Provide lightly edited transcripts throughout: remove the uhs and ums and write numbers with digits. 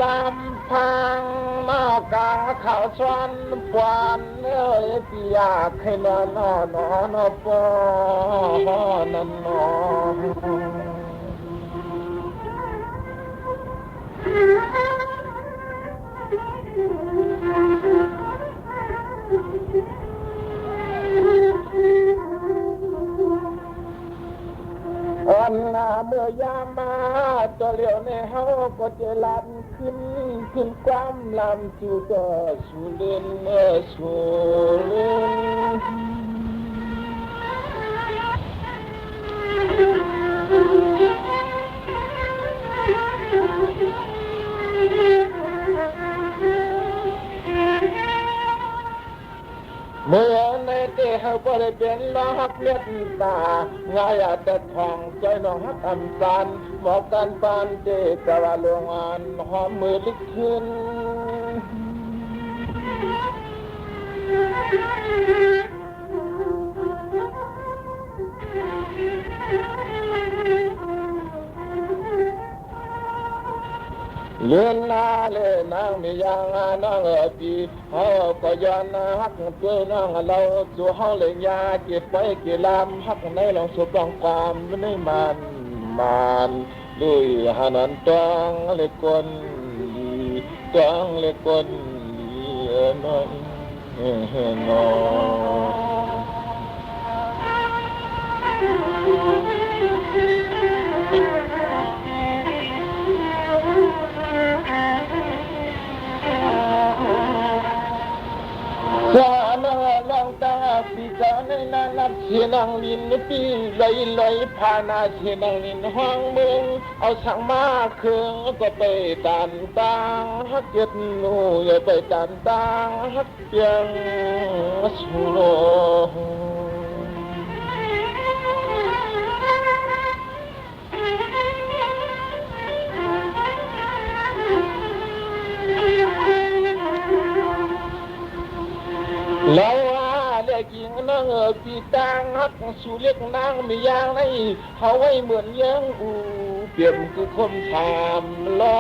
ตามพังมากาข่าวชวนปวนที่อยากให้นอนปอนนอันเมื่อยามมาตัวเลี้ยวในเฮาก็จะลันขึ้นความลำสู่ก็สู่เล่นสู่เล่นเมื่อในเตะก็ได้เป็นล้อหักเลือดตาง่ายแต่ทองใจน้องหักอันสันหมอกกันปานเตะกะว่าลงอันหอมมือลึกขึ้นเลื่อนหน้าเลยนางมียางน้องปีเขาก็ย้อนหักตัวน้องเราสู่ห้องเลยยาเก็บไว้เกี่ยลำหักในลองสุบลองความไม่มันลุยหานันตองเล็กคนตองเล็กคนน้อยน้อยลองตาปีกาในนานับเชียนังลินปีลอยผ่านาเชียนังลินห้องเมืองเอาสั่งมาเครื่องก็ไปตันตาฮักเก็ดนูอย่าไปตันตาฮักเปียงสุโลแล้วเรียกยิงนางปีตังฮักสู่เรียกนางไม่ยางในเขาไว้เหมือนยังเปลี่ยนคือคมถามล้อ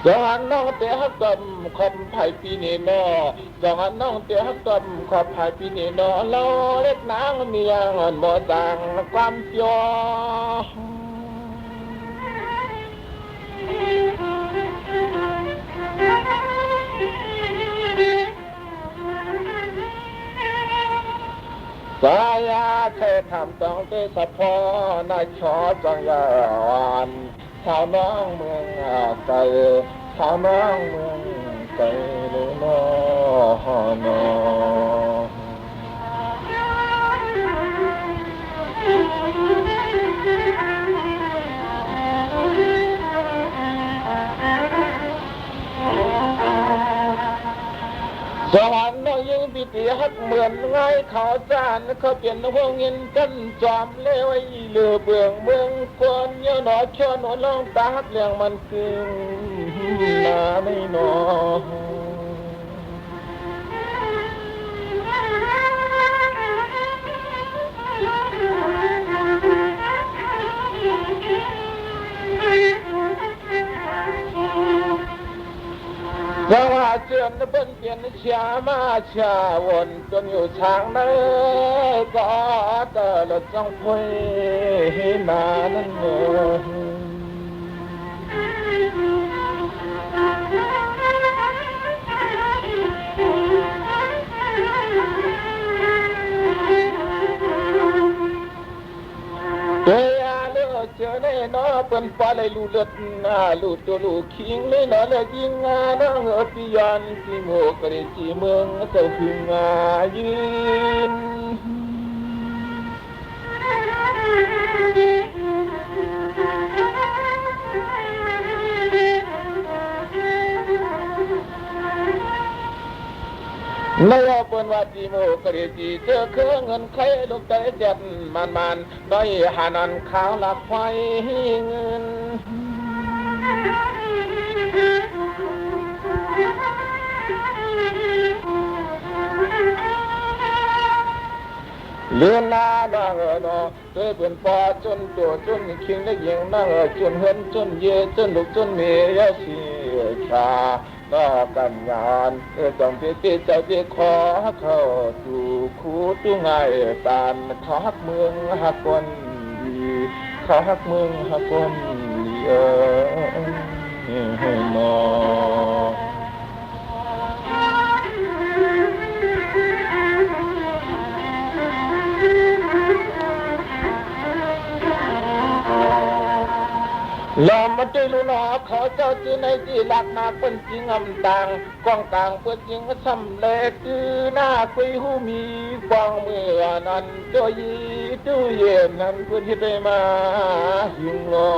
จงอันน้องเตะฮักกำขอบไผ่ปีนี้นอจงอันน้องเตะฮักกำขอบไผ่ปีนี้นอเราเล็กนางมีอย่างอันบ่ต่างความเพียสายาเคยทำต้องเตะสะพอนายชอจังยานชาวน้องเมืองไกลชาวน้องเมืองไกลเลยน้อนอสวรรค์น้องยังพิธีฮักเหมือนไงเขาจานเขาเปลี่ยนหัวเงินกันจอมเลี้ยวเลือเบื้องเมืองคนเยอะหนอชวนหนอลองตาฮักเลี้ยงมันกึ่งนาไม่นอเพราะว่าเจือนเปิ้นเปลี่ยนเชียมาชาวนจนอยู่ทางนั้นก็เตอรถจ้องคุยมานั่นเองเจอในน้อเป็นปลาเลยลูเลือดลูตัวลูคิงเลยน้อเลยยิงน้องปิยันที่โมกเรจีเมืองเจ้าพึงยืนไม่ว่าเป็นว่าจีโมกเรจีเจอเครื่องเงินใครลูกใจเจ็ดมันน้อยหานันขาวหลับไฟเงิน เลือนนาน้องนอเธอเป็นปอจนตัวจนคิงได้ยิงน้องจนเหินจนเย่จนลูกจนเมียสีชาน้อกันงานจงเตี้ยเจ้าเตี้ยขอเข้าสู่คูตู้ไงตานเขาฮักเมืองฮักคนดีเขาฮักเมืองฮักคนดีนอลอมมาใจลูนอเขาเจ้าจีในจีหลักนาเป็นจริงอำต่างกองกลางเป็นจริงสำเร็จจือหน้าคุยหูมีกองเมื่อนั้นเจ้ายีตู้เย็นนั้นเพื่อนที่ได้มาหิงรอ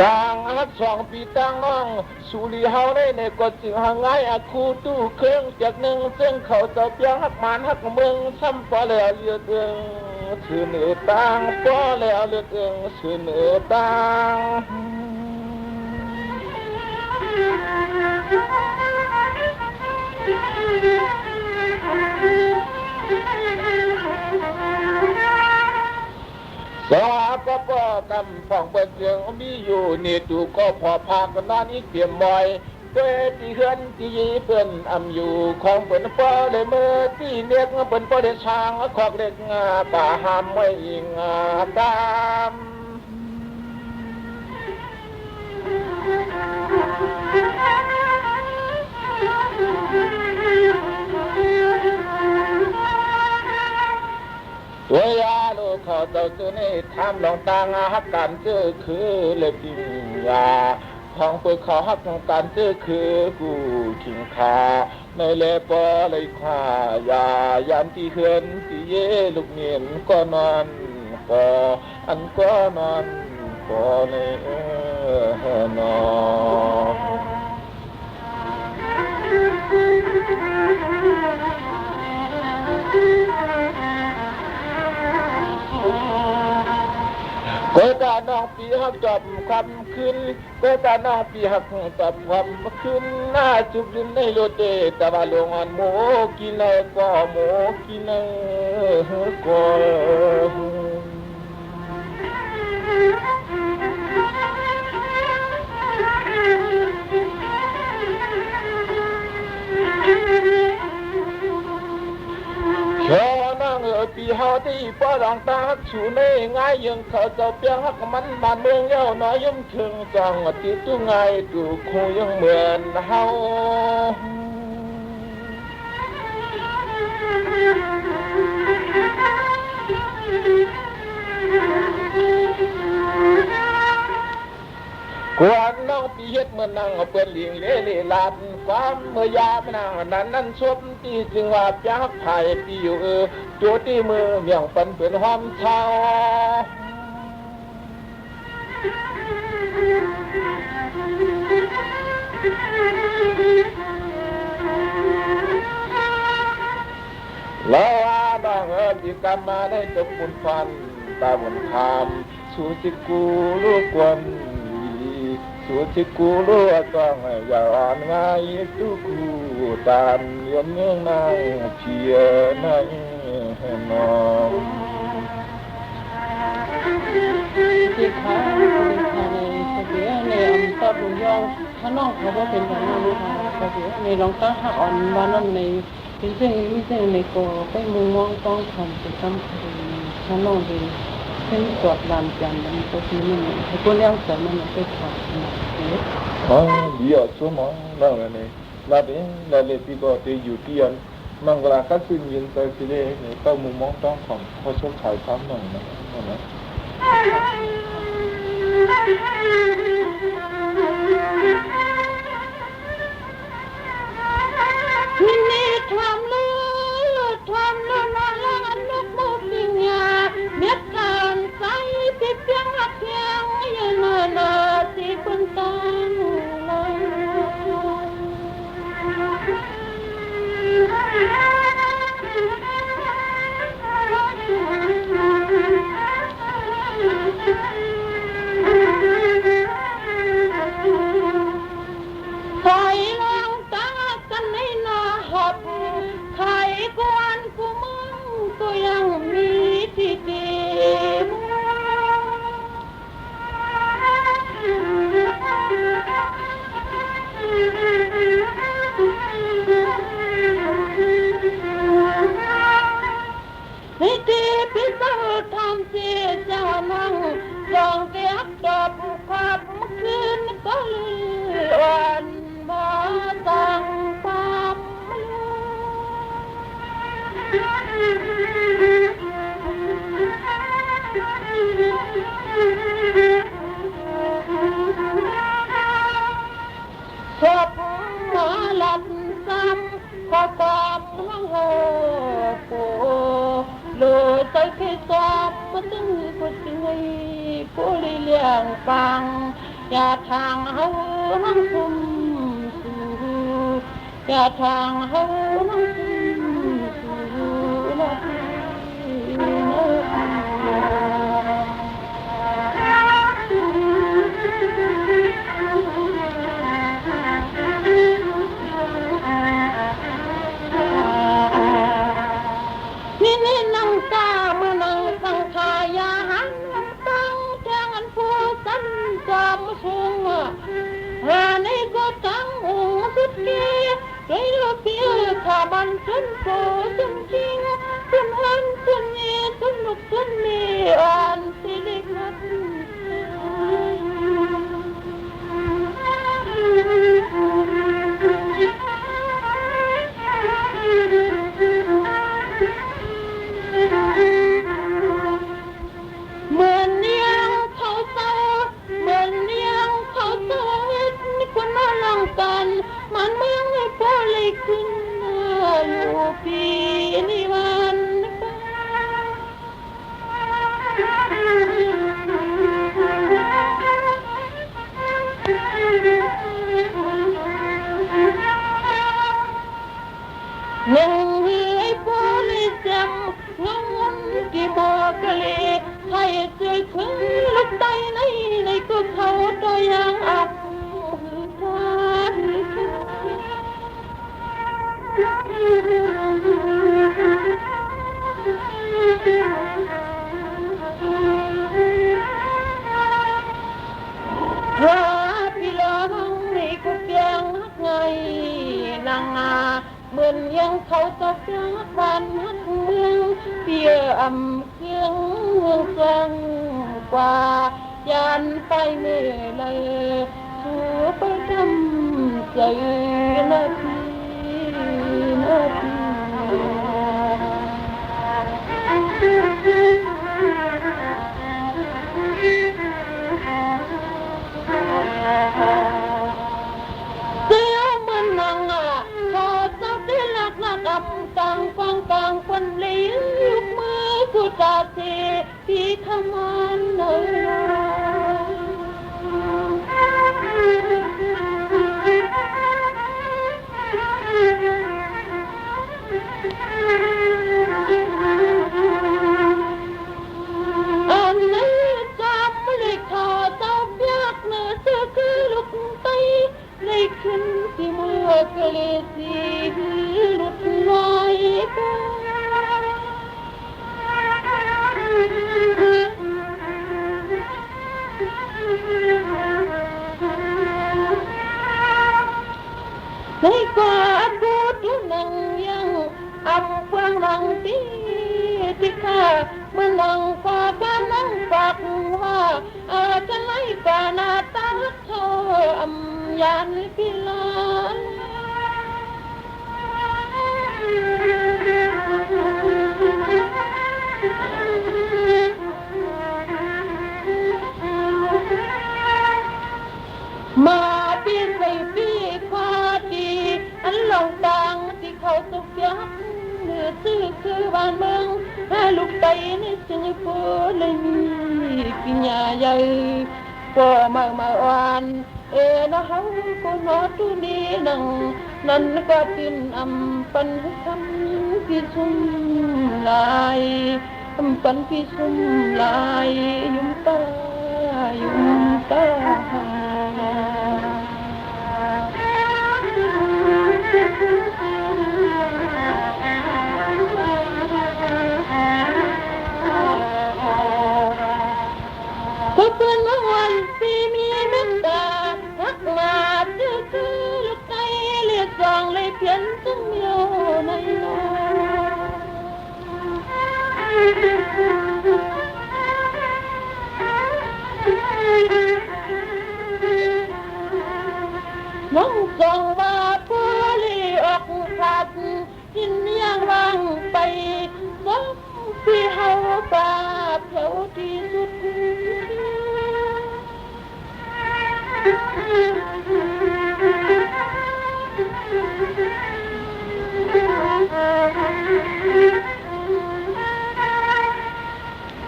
ต่างฮัก2 ปีต่างน้องสุริเฮาได้ในกดจึงหางง่ายอาคูตู้เครื่องจากหนึ่งเส้นเขาเจ้าเปียงฮักมานฮักเมืองซ้ำปอแล้วเลือดเอิงชื่อเหนือต่างปอแล้วเลือดเอิงชื่อเหนือต่างสาวก็ปอกำฟ่องเปิดเสียงมีอยู่นี่ดูก็พอพากันนอนอีกเตรียมบ่อยเพื่อที่เฮือนที่ยีเปิ้นอยู่ของเปิ้นปอเลยเมื่อที่เรียกเปิ้นปอได้ช่างขอกเล็กงาป่าหามไว้อิงตามตัวยาลูกเขาเจ้าตัวนี้ทำลองตางฮักกันเจอคือเล็บปิงยาของเปิดเขาฮักของกันเจอคือกูขิงขาในเล็บปอเลยขายายามที่เฮือนที่เย่ลูกเงียนก็นอนปออันก็นอนปอในนอก็ตาน้องปีหักจอบความขึ้นก็ตาน้องปีหักจอบความขึ้นหน้าจุบยืนในโลเตตะวันลงอันโมกินเลยก็โมกินเลยก็เช้านั่งปีเฮาที่ป้อรองตาชูในง่ายยังเขาเจ้าเปียงฮักมันบ้านเมืองเย้าน้อยยุ่งถึงจังที่ตู้ไงตู้คงยังเหมือนเฮากวนน้องปีเฮ็ดเมื่อนั่งเปิ้นเลี้ยงเล่ลาดความเมื่อยามนั่งนั้นชมที่จึงว่าจักไผปีอยู่ตัวที่มือเมียงปันเป็นหอมเช้าแล้วว่าน้องที่กำมาได้จบบุญฟันตาบุญคำสู่สิกูลูกกวนสุดที่กูรู้ต้องอย่าอ่อนง่ายทุกคู่ตามยมเมืองนายเพียนายน้องที่ขาในในอันตะบุญยองถ้าน้องเขาบอกเป็นอย่างนั้นนะคะเขาเสียในรองเท้าหักอ่อนบ้านนั้นในเป็นเส้นวิเศษในก็ไปมุงมองต้องทำกิจกรรมถ้าน้องเป็นเส้นตรวจลานจันทร์มันก็คือมันไอ้คนเลี้ยงเสริมมันไปถอดอ๋อเดี๋ยวชั่วโมงนั่งเลยแล้วเนี่ยแล้วเลยพี่ก็จะอยู่ที่อันมังกรคัดซึ่งยินไปสิเล่เนี่ยก็มุมมองต้องของเขาชอบขายซ้ำหน่อยนะนี่ทำเลยนอนลูกมุกปิงยาเม็ดการใส่ติดเพียงหักเพียงยืนนาที่คุณตาเลย งฟังอย่าทางเฮานั่งซุ่มสู่อย่าทางเฮานั่งซุ่มสู่ละนี่นั่งตาเมื่อนั่งสังขายาหันตั้งแทงอันผู้สันจำสูงในก็ตั้งสุดเกยเลยละเพียขาบันจนโตจนจริงจนหันจนเยจนลุกจนมีอ่านสิเล็กนัดเหมือนเลี้ยงเขาเศร้าเหมือนเลี้ยงเขาเศร้าคนมาลองกันมันเมืองให้พ่อเลยขึ้นอยู่ปีนิวันหนึ่งให้พ่อเลยจำงงที่บอกเลยให้เจอคืนลูกใต้ในก็เขาตัวยังอับพระพี่น้องในกุเปียงไงนางงาเหมือนยังเขาตกยักบ้านฮักเมืองเปียอำเครื่องเมืองจังกว่ายันไปเมื่อเลยสู่ไปทำใจนาทีนาทีเสียมันนังพอจะได้หลักดำต่างฟังต่างคนเลี้ยงลูกมือกุตาเทพี่ขมันเลยอันนี้จำเลยขอเจ้าเปียกเนื้อเธอคือลูกไตเลยขึ้นที่มือกะเลสีหลุดลอยไปในกว่าดูดูนังยังอำเฟืองนังตีที่ข้าเมื่อนังกว่าบ้านนังปากว่าจะไล่กว่าหน้าตาเธออำยันพิลานมาปีใส่ปีควาดีอันหลงดังที่เขาตกยักเนื้อซื้อคือบ้านเมืองลูกไตในจึงพูดเลยมีกินยาใหญ่ก็มาอ่านนะเฮาก็นอตุนีนั่นก็ตินอำปันคำพิสุมลายปันพิสุมลายยุ่มตายุ่มตาก็เป็นวันปีมีเมตตารักมาคือลูกใจเรียกจองเลยเพียนจึงโยในน้องจองว่าผู้ลีออกขัดกินยังวางไปสมที่เฮาบาปเท่าที่สุด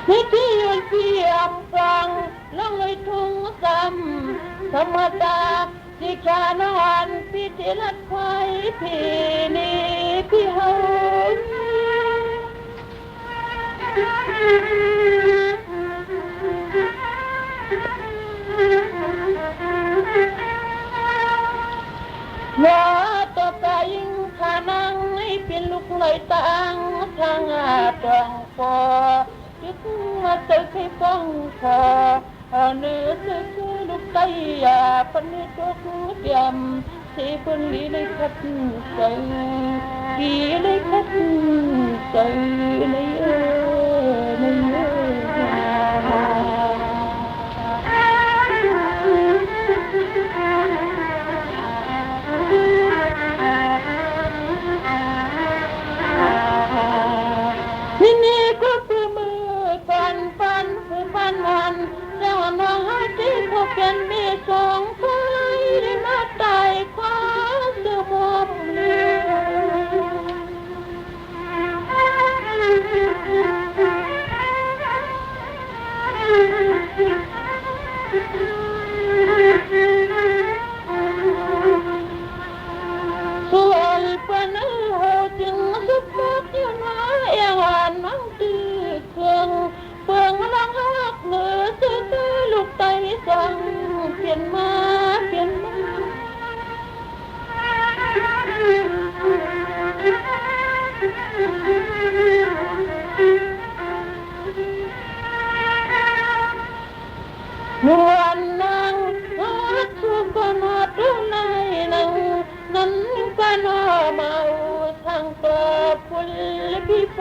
ในที่อยู่ เพียมฟังลองเลยทุ่งซ้ำธรรมดาสิชานอนพี่ที่รัดไว้พี่นี่พี่เฮาว่าต่อไปยิ่งขานังให้เป็นลูกเลยตังทางตองฟอยึดมาเจอใครฟังคอเนื้อเสือลูกไตยาปันนี้ตัวกูเดียมที่ปุ่นลีเลยคัดใจดีเลยคัดใจเลยนี่ก็คือมือปันคือปันวันแล้วน้องให้ที่เขาเป็นมีสองไฟมาตายคว้าเสือมอมเลี้ส่วนปันจึงสุดมากยังไงอย่างน้องตีเครื่องเปลืองลังหักเหนือเสือลูกไตสั่งเปลี่ยนมานวลนางฮักสุกนอดในนั้นก็นอมาทางตัวพุลพี่ไฟ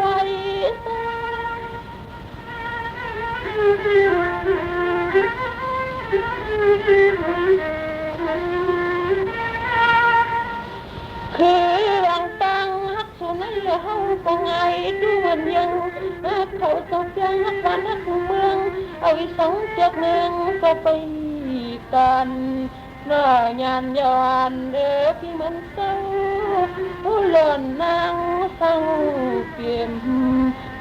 คือวางตังฮักสุนัยเฮาก็ไงดูวันยังเขาต้องยังฮักบ้านฮักเมืองเอาอีสองเจ็ดหนึ่งก็ไปกันน่ายานยานพี่มันเศร้าหล่นนางสั่งเปลี่ยน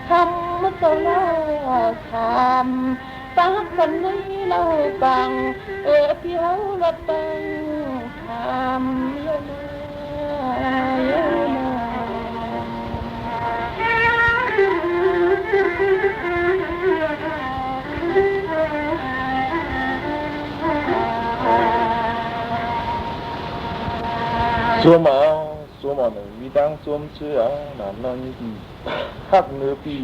คำมาตลอดคำปักกันในเล่าบังพี่เฮาละตังคำละมาสวมหนึ่งมีดังสวมเชื่อหนามน้องยี่ฮักเนื้อปี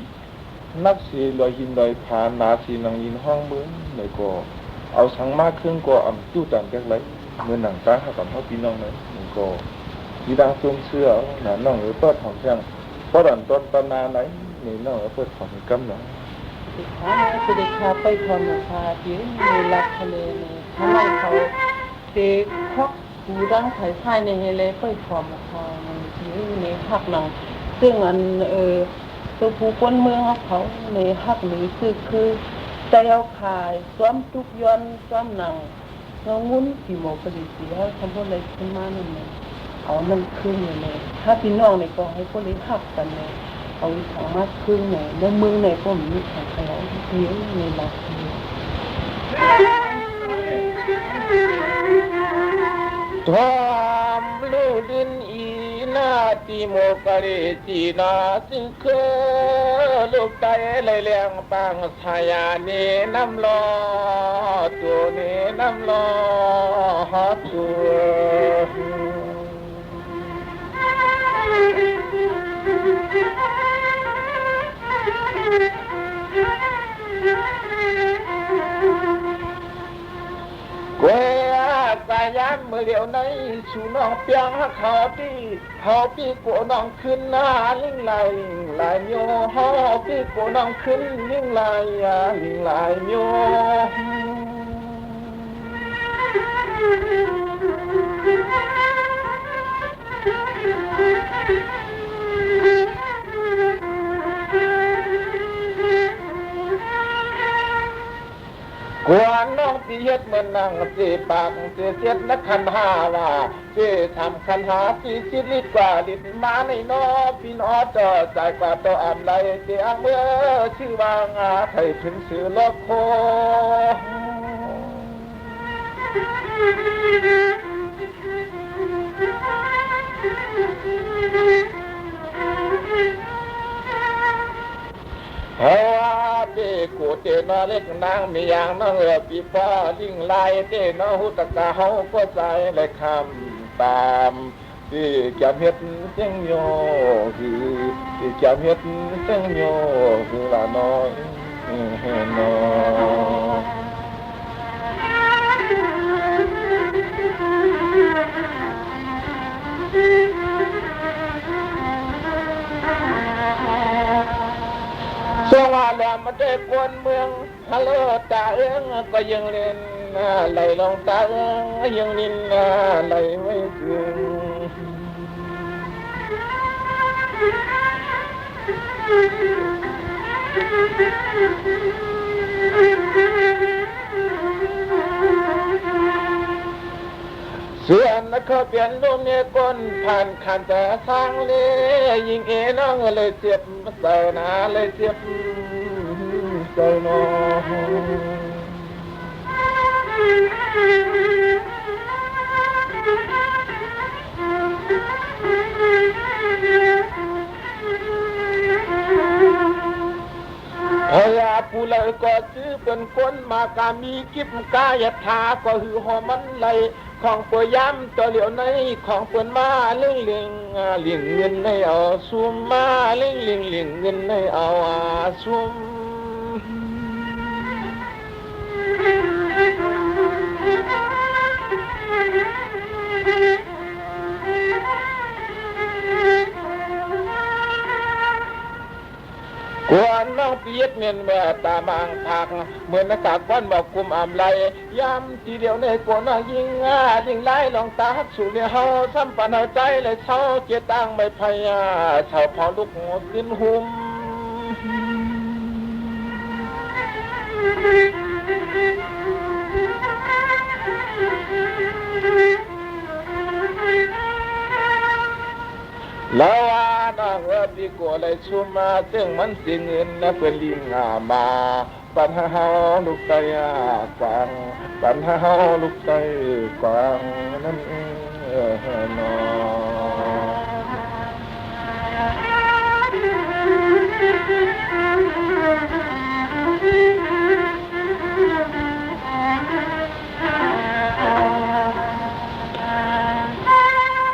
นักเสียลอยหินลอยผานาสีนังยินห้องมือในก็เอาสังมากขึ้นก็อ่ำตู้ตันแก๊กไรเมื่อหนังตาหักกับพ่อพี่น้องนั้นมันก็มีดังสวมเชื่อหนามน้องเปิดของแท่งเพราะดันต้นนาไหนนี่น้องเปิดของกำเนาะสุดท้ายไปทอนราคาที่มีรักทะเลนี่ทำไมเขาเด็กคอกหูดังไถ่ไถ่ในเฮเลไปทอนราคาที่ในหักหนังซึ่งอันตัวผู้คนเมืองเขาในหักหรือคือใจเอาขายซ้อมทุกย้อนซ้อมหนังเงาวุ้นกี่โมกระดิเสียทำพวกอะไรขึ้นมาหนึ่งเอามันขึ้นเลยถ้าพี่น้องในกองให้พวกนี้หักกันเลยเอาสามารถขึ้นไหนในเมืองไหนก็มีแข่งกันแล้วเยอะในหลักทอมลูดินอีนาติโมกะเรจีนาสิเคลูกไตเลยเลี้ยงปังสายานีน้ำลอตัวนี้น้ำลอหอตัวสายานเมื่อเดียวในสู่น้องเปียงเขาปีกัวน้องขึ้นหน้าลิงลายโยฮอปีกัวน้องขึ้นลิงลายโย กวนน้องตีเฮ็ดเหมือนนางสีปากสีเสียดนักขันหาว่าสีทำขันหาสีชิดลิดกว่าลิดมาในนอพี่น้อจอใจกว่าตัวอ่ำไรเสียงเมื่อชื่อว่างาไทยถึงสื่อโลกโคเฮาเด็กกูเตนอเล็กนางมีอย่างน้องปีฟ้าลิ่งลายเตนอหุตกะเฮาก็ใจเลยคำตามที่จะเฮ็ดเสียงโยที่จะเฮ็ดเสียงโยคือละน้อยน้อยสว่างแหลมมาได้กวนเมืองฮัลโหลตาเอิงก็ยังเล่นไหลลงตาเอิงยังนินไหลไม่ถึงเสียนเขาเปลี่ยนลมเนี่ยก้นผ่านขันแต่ทางเลยยิงน้องเลยเจ็บเศร้าหนาเลยเจ็บเศร้าน้พยาผู้เลยก็ซื้อเป็นคนมากามีกิบกายถาก็หือหอมันไหลของปวยย้ำตัวเหลียวในของเปิ่นมาเลี้ยงเงินในเอาซุมมาเลี้ยงเงินในเอาซุมกวนน้องเปียกเมียนแม่ตาบางผักเหมือนนักากวันบอกกุมอ่ำไหลย้ำทีเดียวในกวนยิงไล่ลองตาฮักสู่เนี่ยเฮาซ้ำปันเอาใจเลยเช่าเกียตังไม่พยาเช่าพอลูกหัวขึ้นหุ่มแล้วน้องดีกว่าเลยชูมาซึ่งมันสิเงินนะเพื่อนลิงมาปัญหาเฮาลูกไก่กวางปัญหาเฮาลูกไก่กวางนั่นนอ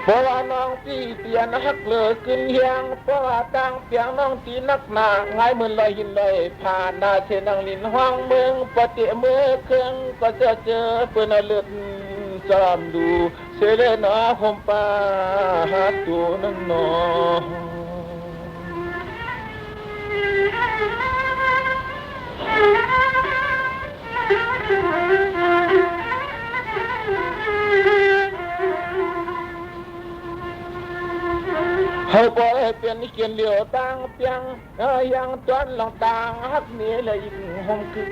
เพราะว่าน้องตีเตียนฮักเลยขึ้นเฮียงเพราะว่าตั้งเปียงน้องตีนักหนาไงเหมือนลอยหินเลยผ่านหน้าเชนังลินห้องเมืองปฏิเมื่อเครื่องก็จะเจอเพื่อนเลือดจอมดูเสเลนอหอมปาหาตัวนั่นนอเฮาบ่ให้เป็นเกียนเหลียวต่างเปียงยังจนลองต่างฮักนี้เลยอีกหอมคือ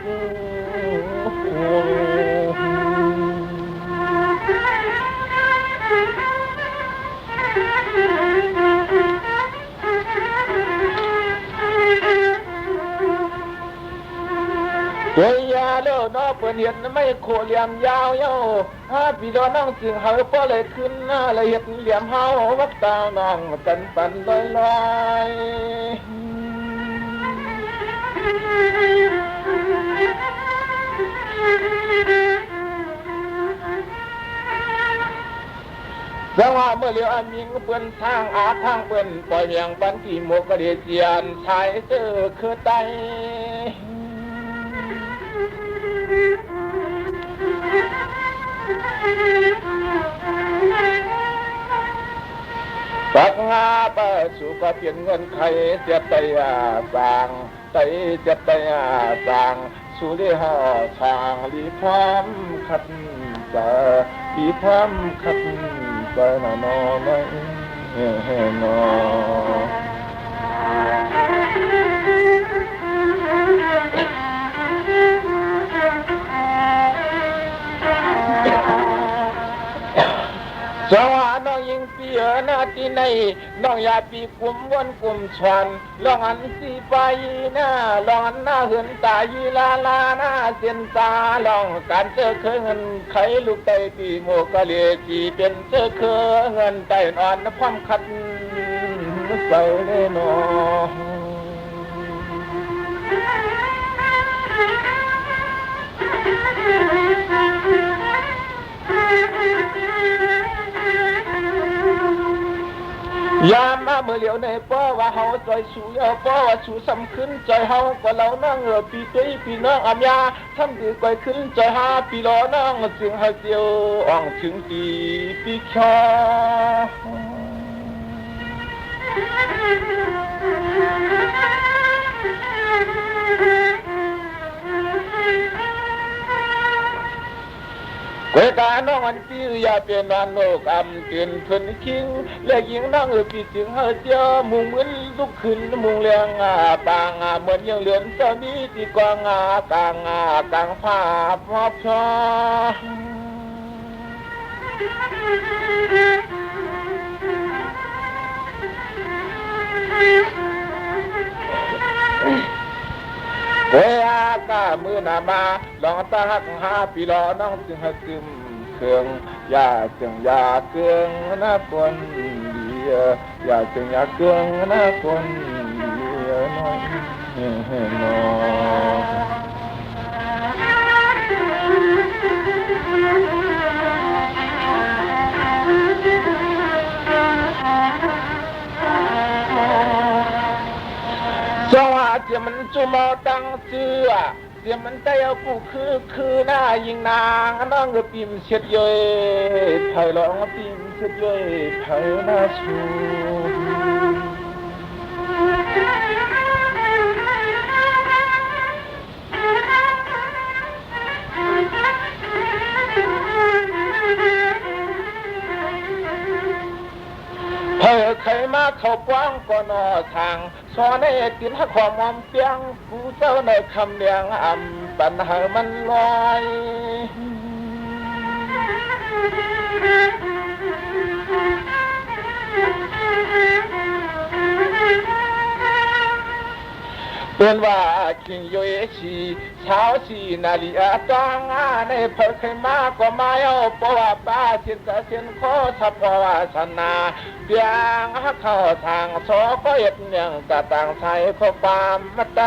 ตัวยาเล่าน้อเปิ้นเห็ดไม่โคเหลี่ยมยาวพี่ดอน้องจึงเฮาบ่เลยขึ้นเลยเห็ดเหลี่ยมเฮาวัดตาน้องกันปันลอยจังว่าเมื่อเลี้ยวมิงเปิ้นทางทางเปิ้นปล่อยเมียงปันที่หมกกระเดียเจียนชายเสื้อคือไตปักงาปะสู่ก็เปลี่ยนเงินไขเสียไปสร้างไตจะไปสร้างสู่ได้ห่อช่างลีพร้อมขัดจะลีพร้อมขัดจะน่ะนอไม่นอ สว่าน้องยิงปีนาทีในน้องอย่าปีกุมวนกุมชวนลองอันสีไปหน้าลองอันหน้าเหินตายีลาลาหน้าเสียนตาลองการเจอเคยเงินไขลูกไตตีโมกะเลจีเป็นเจอเคยเงินไตนอนพร้อมคัดใส่แน่นอนยามมาเมื่อเหลียวในป้อว่าเฮาใจสู้ป้อว่าสู้สำขึ้นใจเฮาก็เรานั่งปีตุ้ยปีน้องอำยาทำดีก่อยขึ้นใจหาปีรอน้องจึงให้เจียวอ่องถึงปีคอเวกาน้องอันปีอย่าเปลี่ยนวันโลกอัมเกินเพิ่นคิงและยิงน้องปีจึงเฮาเจียวมุงเหมือนลุกขึ้นมุงเลียงปางเหมือนยังเหลือนเจ้านี้ที่กองกลางผ้าพอบชอเฮ้ยกามือหน้ามาลองตาหักหาปีรอน้องจึงให้ซึมเครื่องอย่าจึงอย่าเกลืองนะคนเดียอย่าจึงอย่าเกลืองนะคนเดียน้องน้องสวัสดีมันจุมาตั้งเสื้อเสียมันได้เอาผู้คือหน้ายิงนางน้องก็ปิมเช็ดย่อยไทยร้องปิมเช็ดย่อยไทยหน้าชูใครมาเข้าป้องก็นอทางสอนให้กินให้ความมอมเปียงกูเจ้าในคำเลียงอ่ำปัญหามันลอยเป็นว่าคิงโยเอชีเช้าชีนาฬิกาจ้างในเพิกใครมาก็มาเอาเพราะว่าป้าเชียนกะเชียนขอทับเพราะว่าชนะเปียงเข้าทางโซก็เอ็ดยังกะต่างไทยเพราะความมาใจ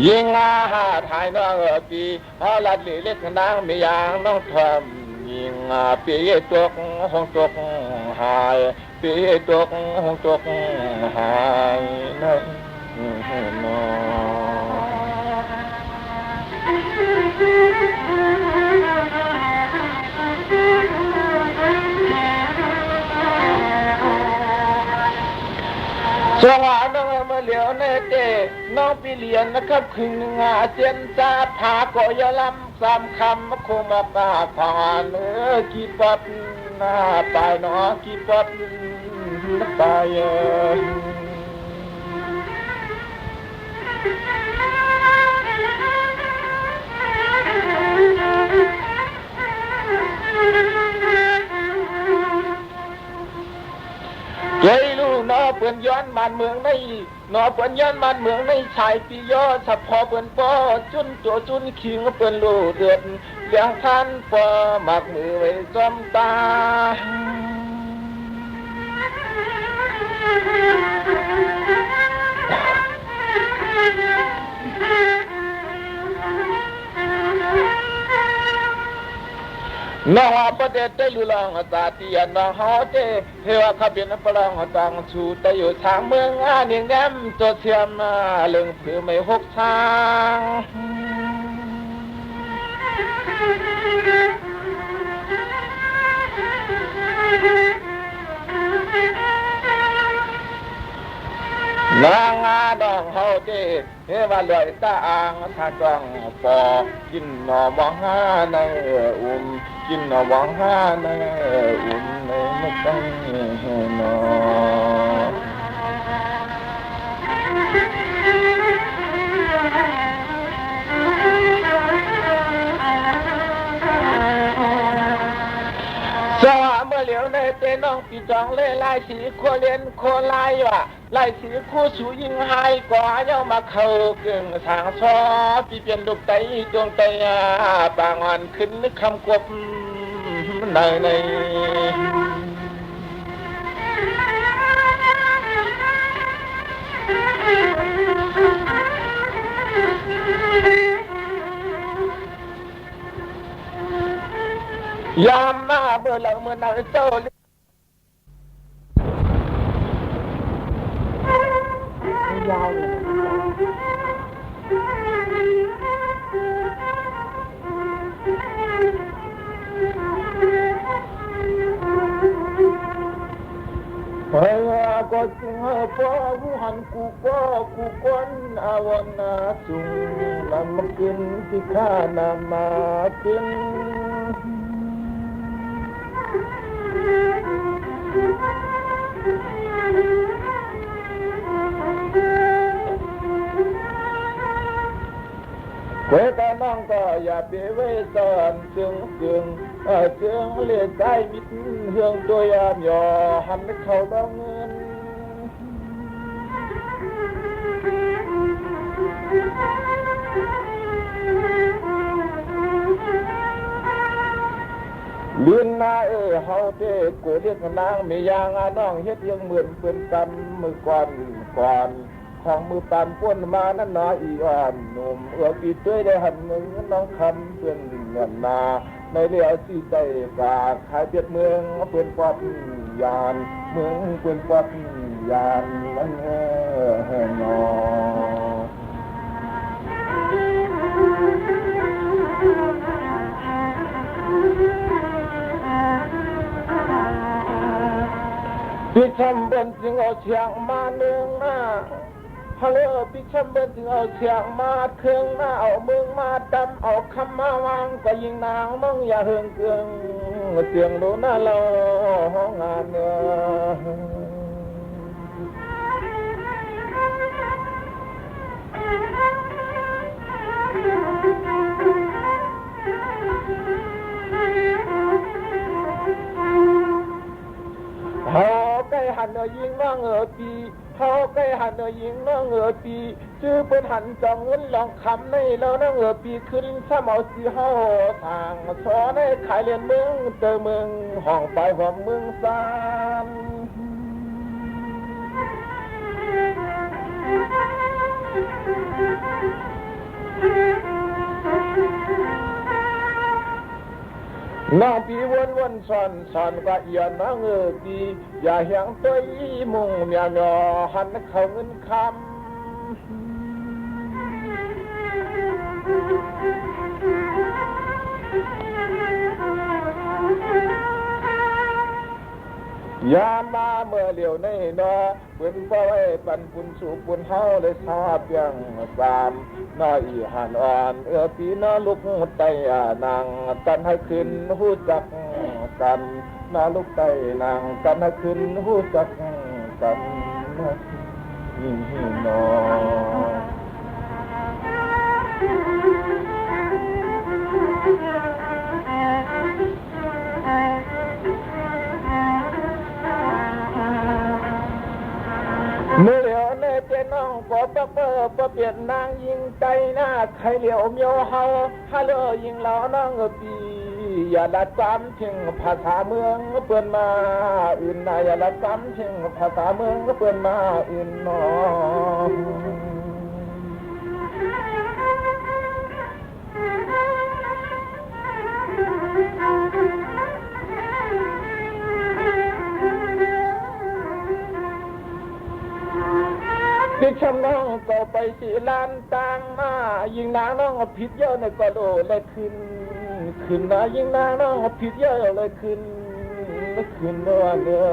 ยิงถ่ายน้องปีฮอลัดเล็กนางไม่ยางน้องทำยิงปีตกห้องตกหายปีตกห้องตกหายน้องสว่าน้องมาเหลียวในเตน้องปีเลียนนะครับคืนเจียนจ้าผาก็ยลำสามคำคงมาป่าผ่านกี่ปัดหน้าตายน้อกี่ปัดตายเฮ้ยลูกน้อเปื่อนย้อนมันเมืองในน้อเปื่อนย้อนมันเมืองในชายปีย่อสับพอเปื่อนป้อจุนตัวจุนขิงเปื่อนลูเดือดเลี้ยงท่านป้อหมักมือไว้จอมตาน้องประเดี๋ยวได้ลุลองตาเตียนน้องฮอเจเทวะขบินปลองตังชูแต่อยู่ทางเมืองนิ่งแนมตัวเทียมเรื่องผือไม่หกทางนางดองเฮาเจเฮว่าลอยตาอ่างถ้าจ้องปอกินหน่อมองหาในกินหน่อมองหาในในไม่ต้องหนอ สวะเมื่อเหลียวในเตน้องปีจองเล่ลายสีโคเลียนโคลายว่ะลายสีคู่สูยิงหายกว่าเย้ามาเข้าเก่งสางซอปีเปลี่ยนลูกไตดวงไตปางอ่อนขึ้นนึกคำกบในยามมาเมื่อหลังเมื่อนาเจ้ายาวเลยเฮ้ยก็จึงพ่อผู้หันกูก็กูก้นอาวันนาจุงนำมากินที่ข้านำมากินเวทน้องก็อย่าไปเวสอนจึงจึงเลียใจมิตรเฮืองตัวยามย่อหันเข้าดองเงินลื่นนาเฮาเต้กูเรียกนางมียางน้องเฮ็ดยังเหมือนเปืนกำมือก่อนของมือปานป้นมานั่นน้อยอีอ่อนหนุ่มปีด้วยได้หันมึงน้องคำเพื่อนเงินมาในเลี้ยวสีใจกาขายเปียดเมืองเพื่อนปอดยานเมืองเพื่อนปอดยานมันนอพี่ชมเป็นจึงเอาเชียงมาเนืองหน้าฮัลโหลพี่ชมเป็นจึงเอาเชียงมาเครื่องหน้าเอามึงมาดำเอาคำมาวางก็ยิงนางมึงอย่าเฮืองเกืองเสียงดูหน้าเราห้องงานเนื้อใกล้หันยิงน้องปีเขาใกล้หันยิงน้องปีชื่อเป็นหันจองเงินลองคำในแล้วน้องปีขึ้นซ้ำเอาสีเฮาทางสอนให้ขายเรียนเมืองเจอเมืองห้องไปห้องเมืองซานน้องปีวนสอนก็เอียนน้องปีอย่าเหียงตัวอีมุงเมียหนอหันเข้าเงินคำยามมาเมื่อเหลียวในนอปืนป้อยปันปุนสูปุนเฮาเลยทราบยังสามน้อยอีหันอ่อนปีน้อลูกไตนางกันให้ขึ้นหูจักกันน้าลูกไตนางกันให้ขึ้นหูจักกันนี่นอเมื่อเหลียวในเจน้องก็ปะเปลี่ยนนางยิงใจหน้าใครเหลียวเมียวเฮาฮัลโหลยิงเหล่าน้องปีอย่าละจำถึงภาษาเมืองเปื่อนมาอื่นนะอย่าละจำถึงภาษาเมืองเปื่อนมาอื่นนอที่ชมน้องก็ไปสีลานต่างมายิงนางน้องผิดเยอะในก็โดเลยขึ้นนะยิงนางน้องผิดเยอะเลยขึ้นว่าเนื้อ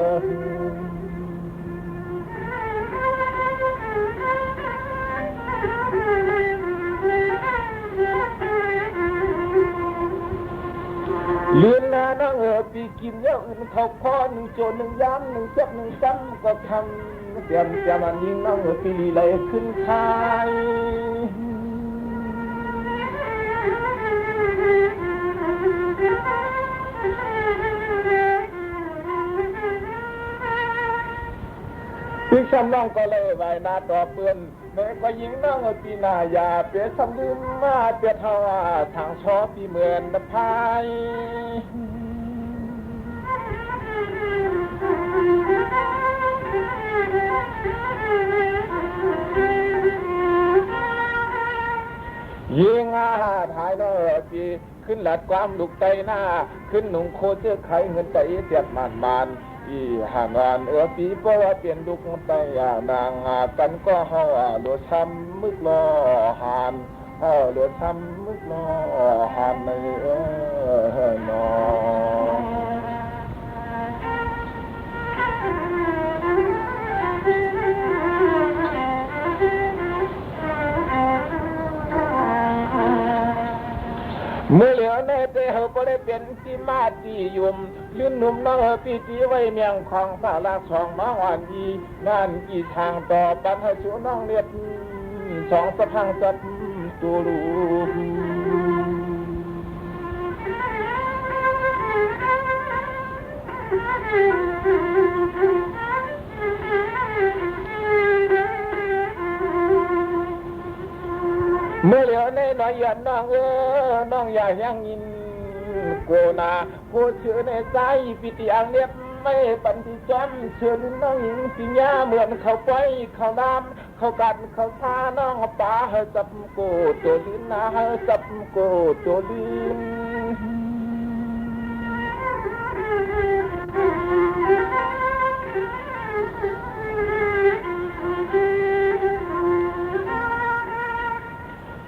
เลื่อนนาน้องปีกินเยอะเขาพอหนึ่งโจหนึ่งย้ำหนึ่งจับหนึ่งซ้ำก็ทำเตรียมมันยิงน้องปีเลยขึ้นคาย พี่ซ้ำน้องก็เลยไว้หน้าต่อเปื้อนแม่ก็ยิงน้องปีนายาเปียซ้ำลืมมาเปียทว่าทางชอบพี่เหมือนพายยิงถ่ายน้อยปีขึ้นหลัดความลุกใจหน้าขึ้นหนุ่งโคเจอไข่เงินใจเสียดมันอีห่างงานปีเพราะว่าเปลี่ยนลุกใจนางกันก็ห่อหลวช้ำมึกรอหานหลวช้ำมึกรอหานในนอเมื่อเหลียวในเตะเขาก็ได้เป็นที่มาจียุมลื่นนุ่มน้องปีจีไว้เมียงของสาลาสองน้องอ่อนดีงานกี่ทางต่อปันให้ชูน้องเรียบสองสะพังจัดตูรูเมื่อเหลียวในน้อยยันน้องน้องอยากยังยินโกนาผู้เชื่อในใจปิติอังเนียบไม่ปันที่จำเชื่อน้องหญิงสิญญาเหมือนเขาไปเขาน้ำเขากัดเขาทาน้องป่าเฮจับโกโจลินนะเฮจับโกโจลิน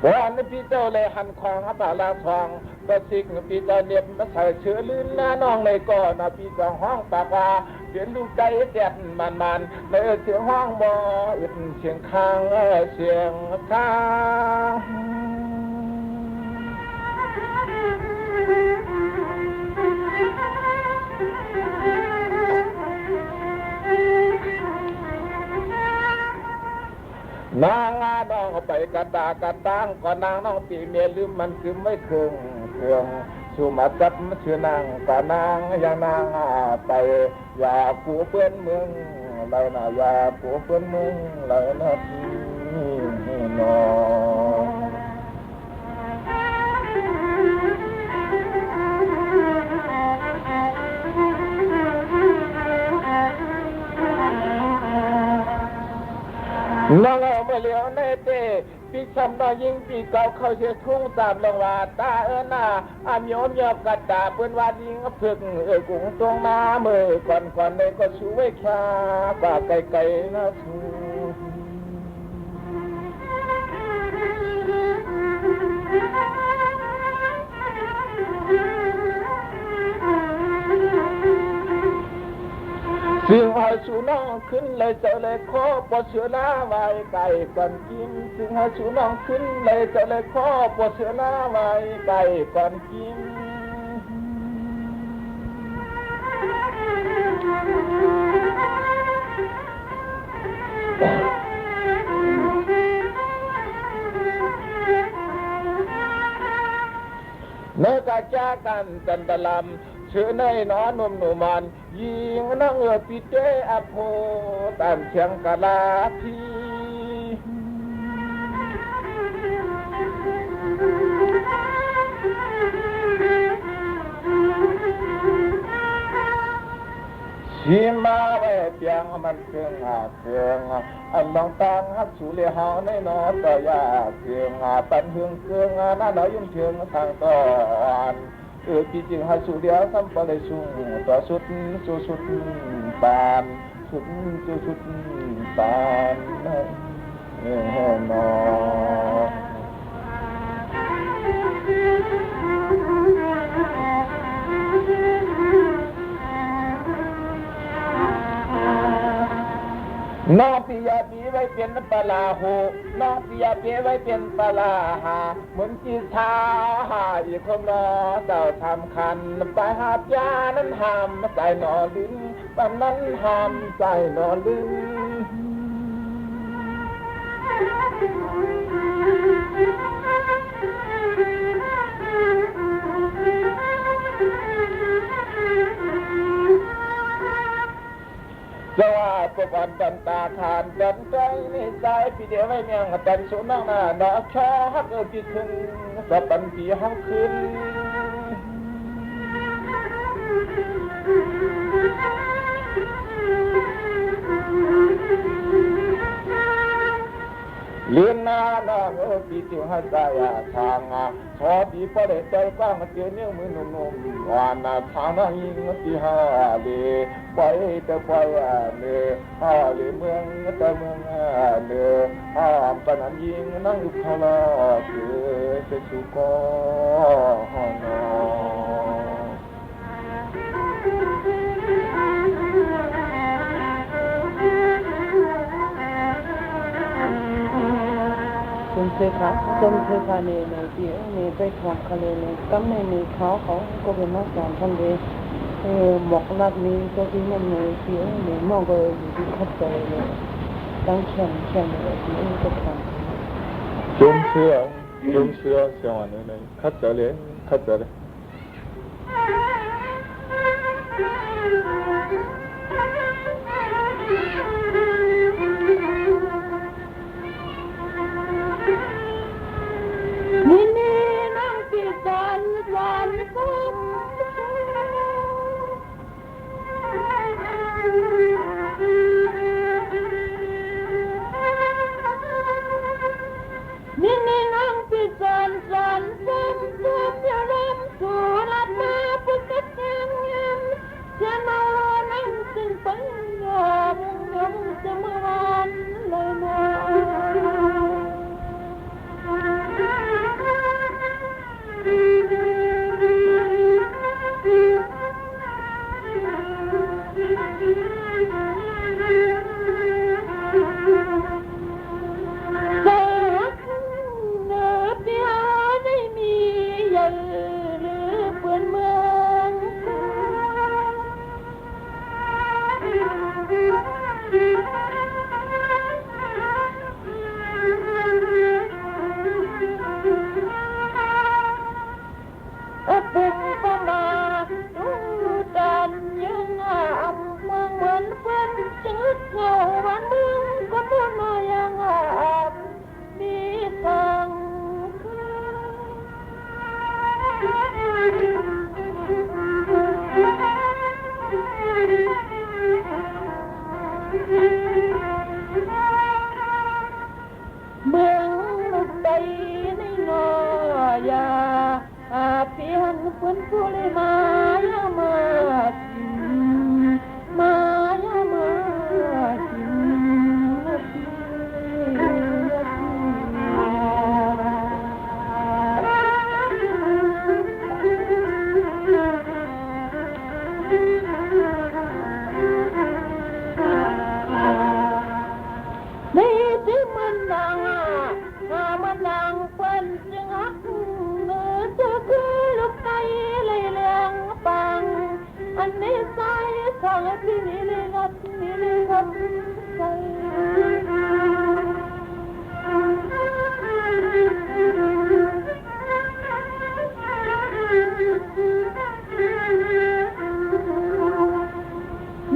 วันนี้พี่เจ้าเลยหันคองฮับปาลาทองก็สิกพี่เจ้าเนียบมาใส่เชื้อลื่นหน้าน้องในก่อนนะพี่เจ้าห้องปากว่าเสียงลูกใจแจ่มมันเลยเสียงห้องบ่อึดเสียงข้างเสียงข้างนางน้องไปกระตากระตังก่อนนางน้องปีเมียลืมมันคือไม่เครื่องชูมาจับชื่อนางกะนางอย่างนางไปอย่ากูเปื้อนเมืองเลยนะอย่ากูเปื้อนเมืองเลยนะพี่น้องน้องเอามาเลี้ยวในเต้พี่ช้ำน้อยยิงพี่เก่าเข้าเชื่อทุ่งตามลงว่าตาหน้าอามยอมยอบกัดตาเปิ้นว่ายิงเพิ่งกุ้งตรงมาเมื่อก่อนในก็ช่วยคลากว่าไกลๆนะทูสิ่งให้ชูน้องขึ้นเลยเจ้าเลยขอปวดเสือลาไว้ไก่ก่อนกินสิ่งให้ชูน้องขึ้นเลยเจ้าเลยขอปวดเสือลาไว้ไก่ก่อนกินเนื้อกะจ้ากันจันตะลำชื่อในน้อนุ่มหนูมันยิงนั่งปีเตอโพตามเชียงกะลาทีชีมาไว้เปียงมันเครื่องอันลองตังฮักสูเลียหาในนอต่อยาเครื่องปันเครื่องน่าหน่อยยุ่งเชิงทางตอนพี่จึงหาสูเดียวทำไปเลยสูงต่อสุดปานสุดปานนอน้องปิยาปีไว้เป็นปลาหูน้องปิยาปีไว้เป็นปลาหาเหมือนจีชาหาอีกคนรอเจ้าทำคันไปหาบยานั้นหามใส่หนอลิ้นปันนั้นหามใส่หนอลิ้นสวัส พวกอันตันตาขานดันใจในสายพี่เดียวไม่เมียงตันสุนังหน้าดอกชอฮักพี่ถึงสะปันพี่ห้องคืนเลียนนาดาโอปีติวหัสายาทางชอปีพอได้ใจก้างเจอเนื้อมือนุ่มๆวานาทางนั้นยิงที่หาเลไปแต่ไปเนื้อหาเลเมืองแต่เมืองเนื้อหามปนันยิงนั่งอยู่พลาเกิดจะสุกหอนจนเธอค่ะในเดียวในไปของทะเลในก็ไม่มีเขาก็เป็นนักการทะเลหมอกลักนี้ก็ที่นั่นในเดียวในมองก็อยู่ที่ขัดใจเลยตั้งแข่งเลยที่นี่ก็ทำจงเชื่อเสียงวันนี้ขัดใจเลยนี่นั่งติดกันวันกุมนี่นั่งติดกันวันกุมอย่ารำสู่ลัดมาปุกตะยังจะมานั่งซึ่งไปยามจะมาวันเลยมาเมืองลูกไปในนอยาเพียงคนผู้เลยมายามาจิมายามาจินี่ที่มันดังมันดังเป็นจึงอักเนื้อจะคือลูกไก่เลยเลี้ยงปังอันนี้ใส่ทางที่นี่เลยงัดนี่เลยงัดใส่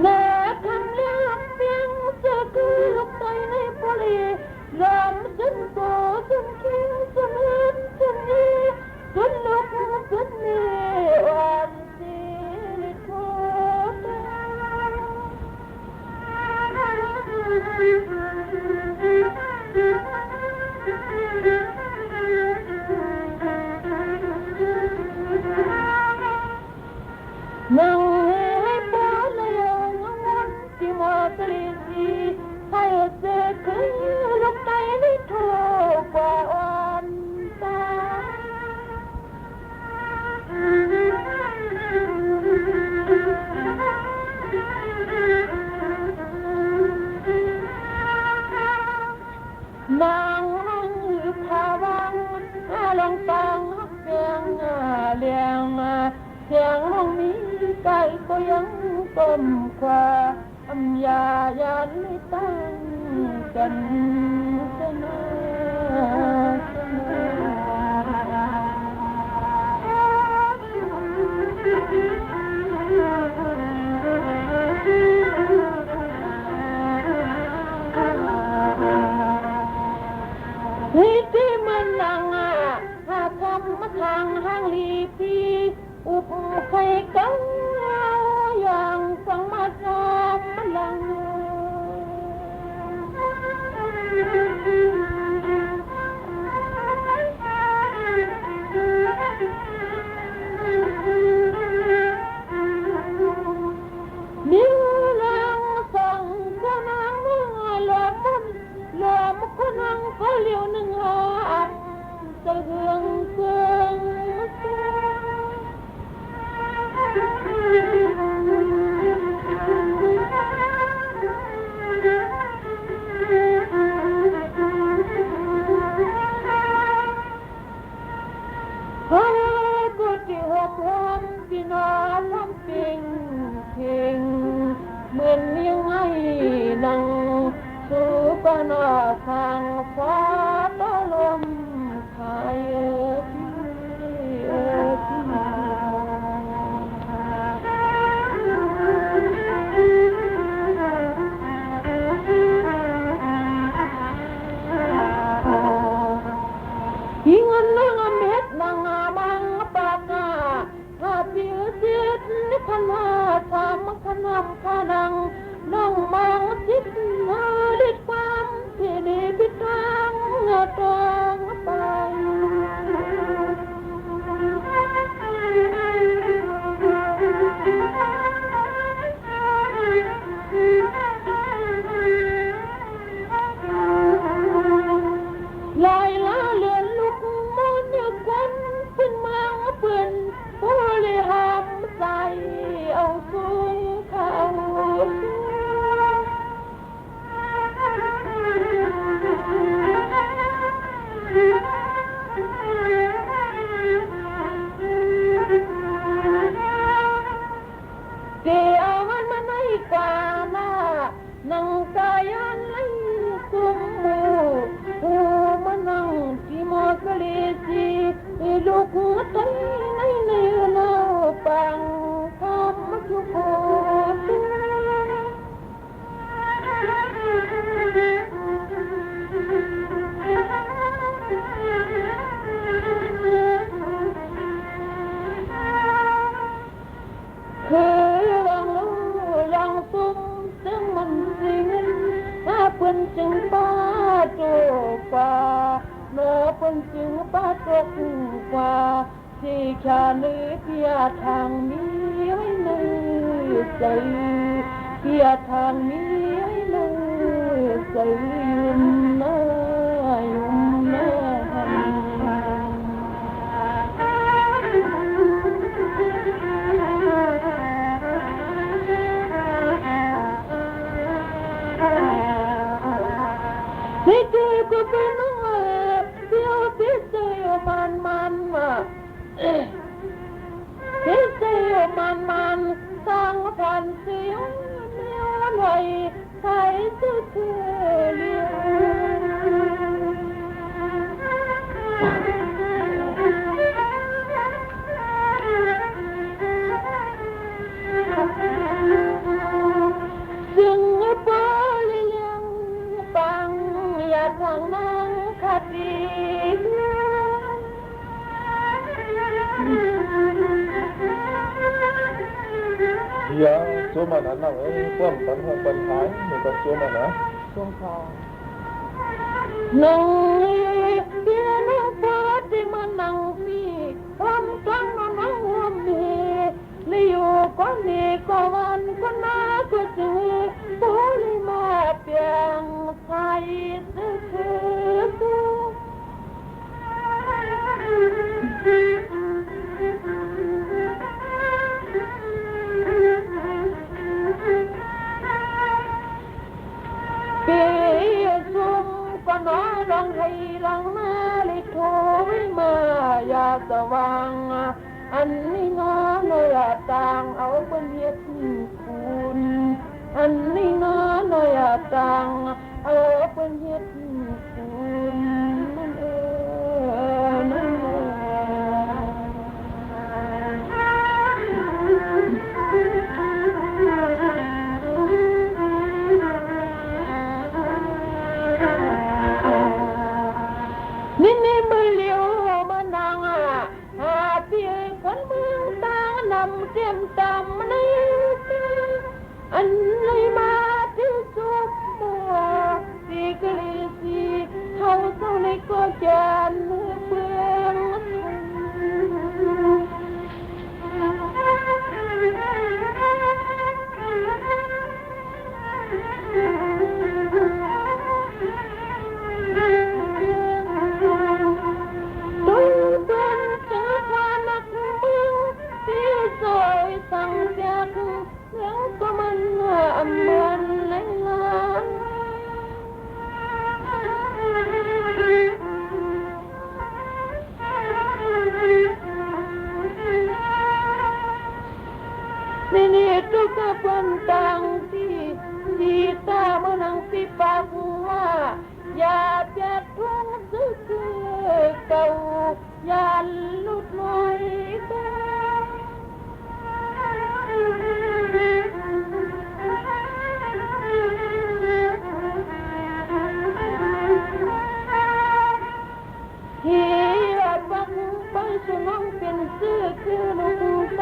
แม่คำเลี้ยงเพียงจะคือลูกไก่ในปุรีรำจนโตจนเคียงจนเห็นจนนี้จนลุกจนนี้วันสิโคตรนั่งให้ปอเลยงที่มาตรีสีให้เจอคือลูกไก่ในทั่วกว่าวันตานั่งภาวังลองตังเสียงเลี้ยงเสียงห้องนี้ไก่ก็ยังต้มกว่าอย่ายันไม่ตั้งกันเสนอ miêu lang sang con nang lừa một con nang có liều nâng hạ sơ hương sương cô chỉ hợp hôm vì nó lắm tình mượn miếng ai nắng su con nó sang phá to lom khai ingon nang met nang amang paka happy sit khana tham khanam khanang nang mang sit lit kwam phili bitang ngatang pai lai la luyện lúc môn như quân xin mang quyền vô lì hàm dài ông xuống khảo để ông anh mà nay qua na nâng tay anh lấy xuống mù mà nâng chỉ mò cái gì lúc thấy này nào bằng thăm chú cô lòng sung tiếng mình xin quân chừng ba trục qua nợ quân chừng ba trục qua thì cha nữ kia thằng mi ấy nơi xây kia thằng mi ấy nơi xây Hãy subscribe cho kênh Ghiền Mì Gõ để không bỏ lỡ những Dạ, số mà nó nằm ở quần tấn hơn bên thái, mình có số mà nó xuống kho nâng kia nó phát đi mà nâng phi hôm trăng nó nâng hôm mì liu có nì có văn có ná có chữ bố li mà biang sai tư tư nó đang hay đang ma li thôi mà ya tawang anh ni nó ya tang ở bên hiệp phun anh ni nó ya tang ở bên hiệp phun Nini beliau menang hati kan mentang nam tem tam ni anh lấy ma tiêu xúc mùa thì cái ก็เปิ้นตังที่ที่ตาเมื่อนังสิปากว่าอย่าเปียดทุ่งซื้อเก่าอย่าลุดลอยตัวที่บังไปสนองเป็นซื้อคือลูกไต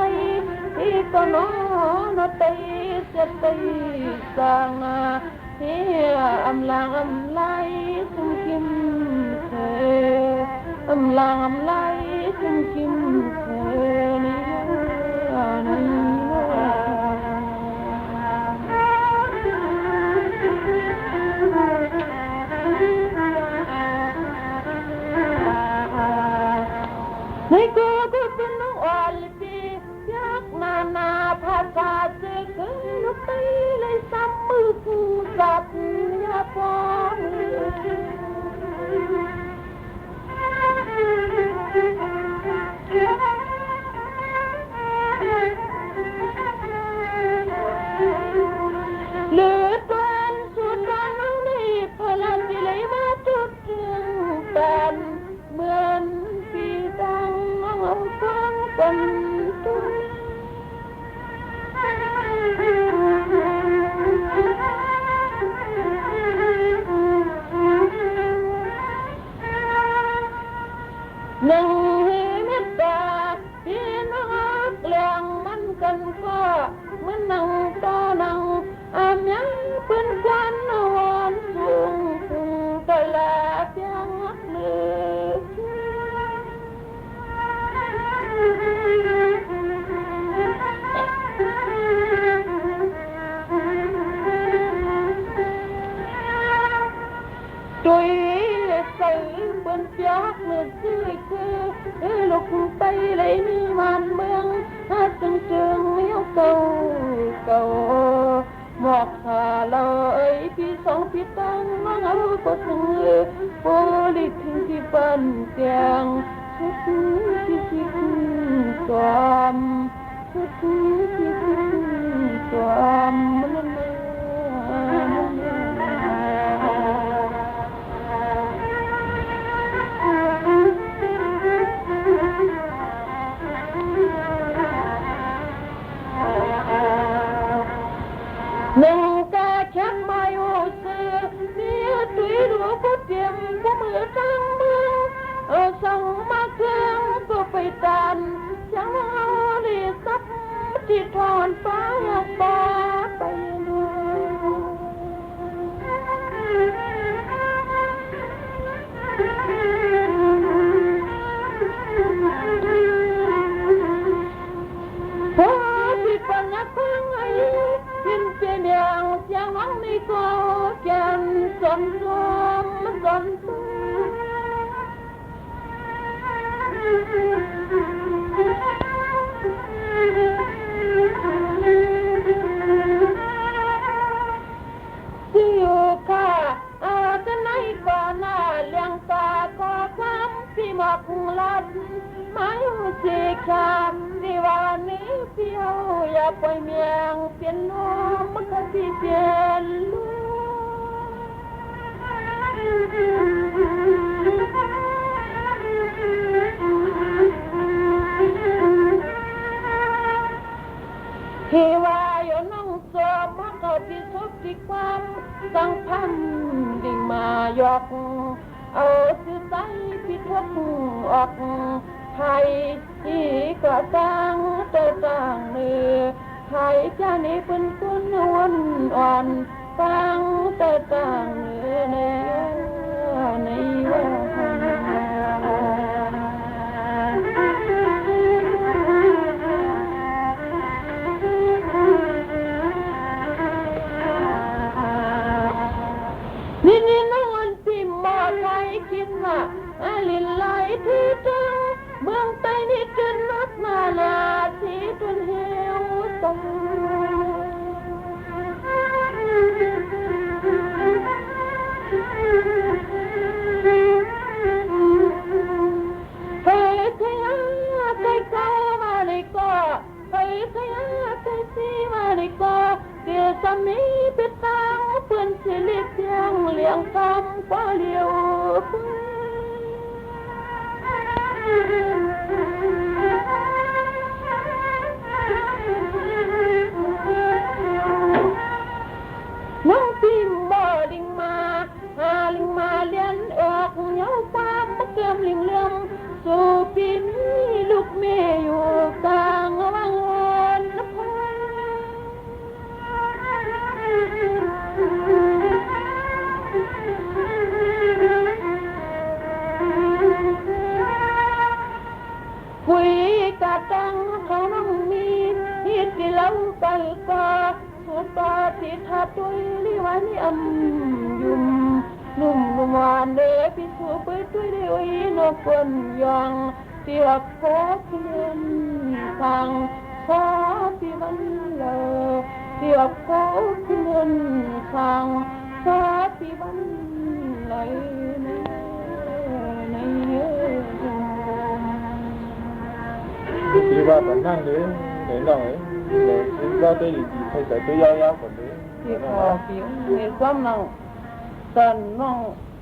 ที่ก็นอนไตเสียไตสร้างนาที่อำลางอำไลสุมกิมเธออำลางอำไลสุมกิมเธอนี่ในกูก็เป็นน้องอ่อนปียักนานาภาษาสื่อคือลูกไปเลยซ้ำมือกูสับยาปอมือหรือตอนสุดตอนน้องนี่พลังที่เลยมาจุดเรื่องแปนเหมือนปีดังเอาฟังเป็นตัวหนึ่งเมตตาพี่น้องเลี้ยงมันกันก็เหมือนนั่งต่อนั่งอาเมียเป็นควันหวานสูงตะลาเพียงเลือตุยใส่บนเปียกเมื่อซื้อคือลูกไปเลยนี่มันเมืองถ้าจึงเลี้ยวเก่าหมอกขาเลยพี่สองพี่ตั้งน้องเอาก็ถึงโปลิทิ้งที่ปันเตียงชุดที่สวมชุดที่สวมมันหนึ่งกาแคบมาอยู่ซื้อเนี่ยตุยดูก็เตรียมก็มือทั้งมือสั่งมาเครื่องก็ไปตันยังเอาลีซับที่ถอนฟ้าตาไปดูพอที่ปัญญาพังไอ้ยินเสียงเดียวเสียงหวังในก็แก่นสนที่อยู่ค่ะจะไหนก่อนหน้าเลี้ยงตาก็ความที่หมอกลัดมาอยู่สีขามที่วันนี้เพียวอย่าปล่อยเมียงเปลี่ยนลมมันก็ที่เปลี่ยนลูกที่ว่าอยู่น้องสวมมันก็ที่สุดที่ความสังพันธ์ดิ่งมายกเอาสื่อใจพิทักษ์ออกไทยที่ก็ต่างเนื้อไทยจะนี่เป็นคนอ่อนฟังต่างเนื้อในว่านี่น้องอันที่มาไทยคิดว่าลินไหลที่จังเมืองไทยนี่จนนักมาลาที่จนเหี่ยวตาย จะมีเป็นทางเพื่อนสิเลียงเลี้ยงคำฟ้าเลี้ยวน้องพิมบ่ลิงมาหาลิงมาเลี้ยนออกเหนียวความมะเกือมลิงเลื่อมสู่ปีนี้ลูกแม่อยู่กลางวังวนนะพ่อคุยกะตังเขาน้องมีฮิตที่เล่าไปก็สุดตาที่ทัดด้วยลิวานี่ยุ่มนุ่มวานเดพิสูเปิดด้วยเดียวอีนกคนยังเสียบโคกเล่นทางขอพี่วันเลยเสียบโคกเล่นทางขอพี่วันเลยที่ว่ากันนั่นเลยไหนน้องเลยเราได้ดีใครใส่ตัวยาวๆก่อนเลยที่พอพี่ในความนั่งตอนน้อง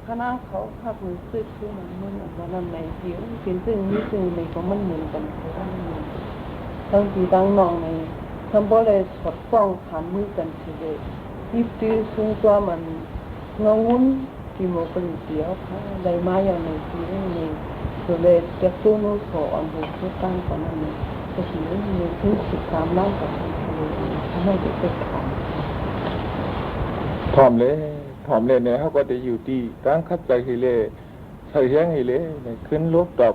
คณะเขาขับมือซื้อคือมันวันนั้นในผิวเป็นซึ่งนี่ซึ่งในก็มันเหมือนกันทั้งพี่ทั้งน้องในทำบ่เลยสอดคล้องขันมือกันเฉยๆยิบตื้อสูงกว่ามันงงุ้นที่โมเป็นเสียวค่ะได้มาอย่างในผิวนี่ก็เลยจะตู้นู้สอนหูตู้ตั้งก่อนนั้นนี่ก็ถือมีถึง13 ล้านกับไม่ได้ไปขายถอมเลยเนี่ยเขาก็จะอยู่ที่ตั้งคัดใจให้เลยใส่เสียงให้เลยเนี่ยขึ้นรูปตอบ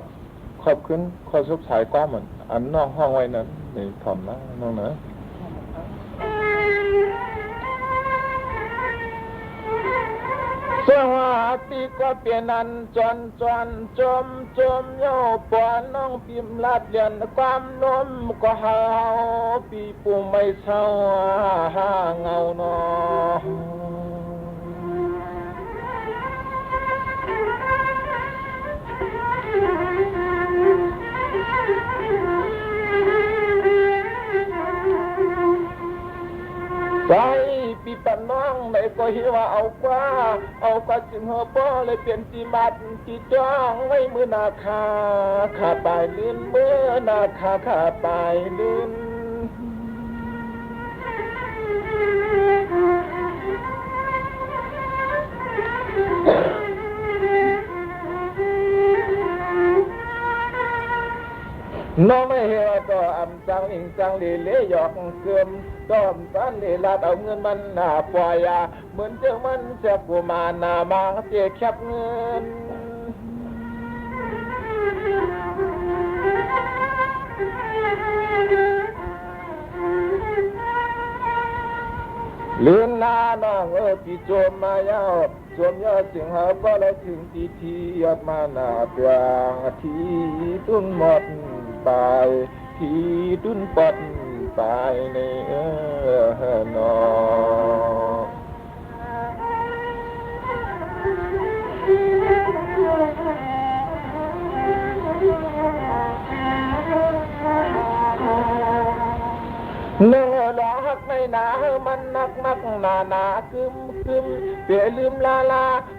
ขอบขึ้นข้อสุดท้ายก็เหมือนอันน้องห้องไว้นั้นเนี่ยถอมนะน้องนะสวัสดีก็เปลี่ยนนันจนจมโย่ปอนน้องพิมพ์ลาดเลียนความล้มก็หาปีปูไม่เศร้าหาเงาหนอใจปีปันน้องเลยก็เห็นว่าเอากว่าจึงหัวป้อเลยเปลี่ยนจีมัดจีจ้องไว้มือนาคาขาปลายลื่นมือนาคาขาปลายลื่นน้องไม่เห็นต่ออำจังอิงจังเลยหยอกเกือมต้อมตันเลยลาดเอาเงินมันหน้าปล่อยเหมือนเจอมันเสียกูมาหน้ามาเจ๊แคบเงินเลื่อนหน้าน้องพี่โจมมายาวโจมยอดจึงหาก็เลยถึงที่ยอดมาหน้าเปลืองที่ตุ้นหมดตายที่ตุ้นปดตายในนอเนื้อหลอกในหนามันนักหนาคึมเปลี่ยลืมลา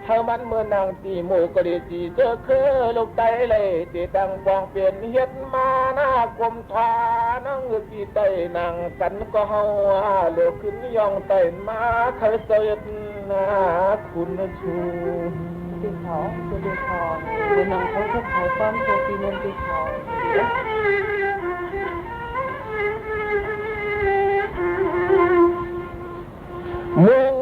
เฮามันเมื่อนางตีหมูก็ดีจีเจอคือลูกไตเลยตีดังบองเปลี่ยนเฮ็ดมาหน้ากลมทานั่งตีไตนางกันก็เฮาโลกขึ้นย่องไตมาเคยเสยนาคุณชูตีเขาตีเขาเป็นนางเขาจะขายความโตปีนตีเขาเมือง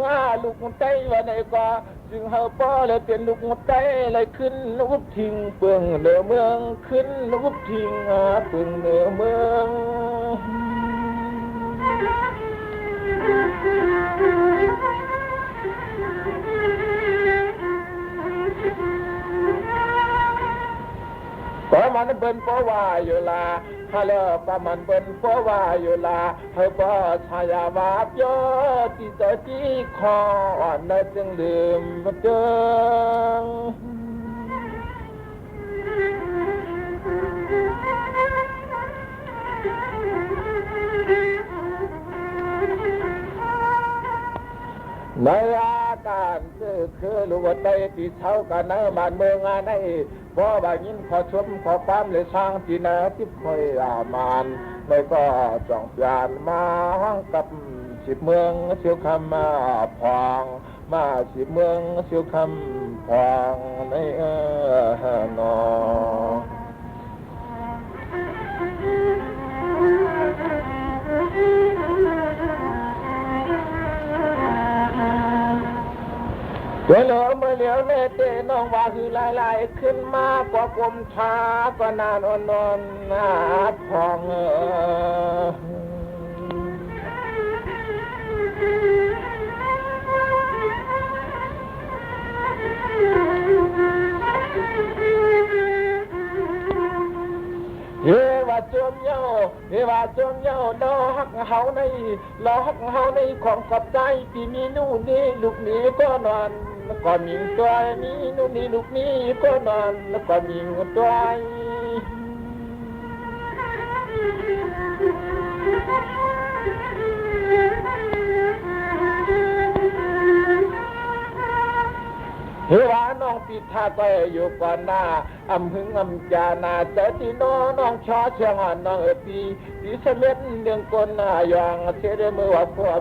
ลูกไตวันไหนก็จึงเฮาป้อเลยเป็นลูกไตเลยขึ้นลูกทิ้งเปลืองเหนือเมืองขึ้นลูกทิ้งเปลืองเหนือเมืองก็มันเป็นเพราะว่าอยู่ละฮัลโหลก็มันเป็นเพราะว่าอยู่ละเฮาก็ชายาวาบยอที่เจอที่คออ่อนน่ะจึงลืมเดิงก ในอาการคือลูกใจที่เช้ากันในบ้านเมืองงานในพอบายินขอชมขอความเลยช่างที่นาทิพย์คอยมานไม่ก็จ้องเปลี่ยนมากับสิบเมืองเสียวคำมาพองมาสิบเมืองเสียวคำพองในนอเมื่อเหลียวแม่เต้น้องว่าคือลายขึ้นมากว่ากลมช้าก็นานนอนนาพองเฮว่าจมเย้าดอฮักเฮาในของขอบใจที่มีนู่นนี่ลูกนี้ก็นอนก็มีตัวนี้นู่นนี่ลูกนี้ก็นอนก็มีตัวเฮว่าน้องปิดท่าก็อยู่ก่อนหน้าอำหึงอำจานาเจติโนน้องชอเชียงหันน้องปีเสม็ดเดืองกนหน้ายางเทเดมือว่าพวก